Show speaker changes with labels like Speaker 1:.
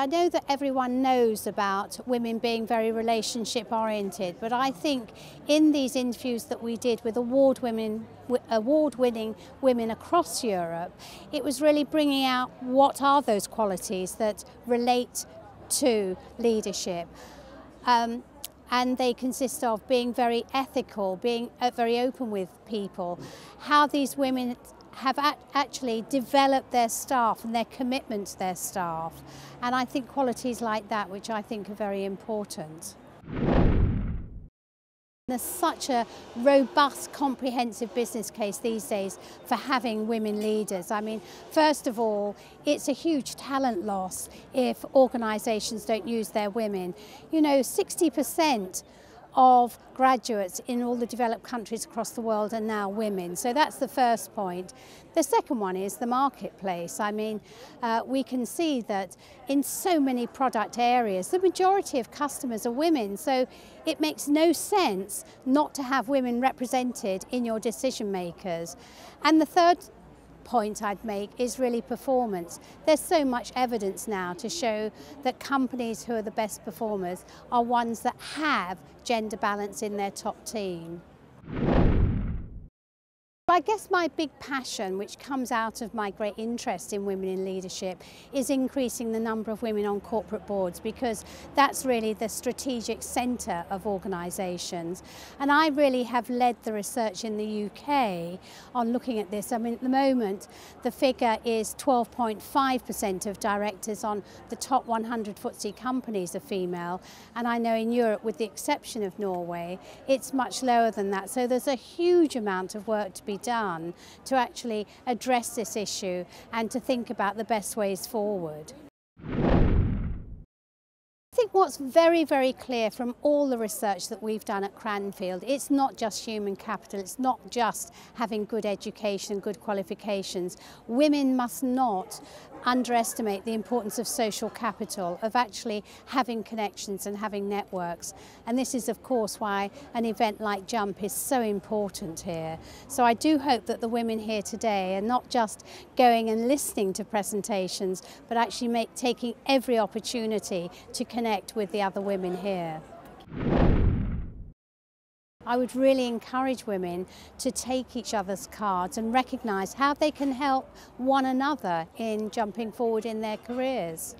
Speaker 1: I know that everyone knows about women being very relationship oriented, but I think in these interviews that we did with award-winning women across Europe, it was really bringing out what are those qualities that relate to leadership. And they consist of being very ethical, being very open with people, how these women have actually developed their staff and their commitment to their staff. And I think qualities like that, which I think are very important. There's such a robust, comprehensive business case these days for having women leaders. I mean, first of all, it's a huge talent loss if organisations don't use their women. You know, 60% of graduates in all the developed countries across the world are now women. So that's the first point. The second one is the marketplace. I mean, we can see that in so many product areas, the majority of customers are women. So it makes no sense not to have women represented in your decision makers. And the third point I'd make is really performance. There's so much evidence now to show that companies who are the best performers are ones that have gender balance in their top team. I guess my big passion, which comes out of my great interest in women in leadership, is increasing the number of women on corporate boards, because that's really the strategic centre of organisations. And I really have led the research in the UK on looking at this. I mean, at the moment, the figure is 12.5% of directors on the top 100 FTSE companies are female. And I know in Europe, with the exception of Norway, it's much lower than that. So there's a huge amount of work to be done to actually address this issue and to think about the best ways forward. I think what's very, very clear from all the research that we've done at Cranfield, it's not just human capital, it's not just having good education, good qualifications. Women must not underestimate the importance of social capital, of actually having connections and having networks. And this is, of course, why an event like Jump is so important here. So I do hope that the women here today are not just going and listening to presentations, but actually taking every opportunity to connect with the other women here. I would really encourage women to take each other's cards and recognise how they can help one another in jumping forward in their careers.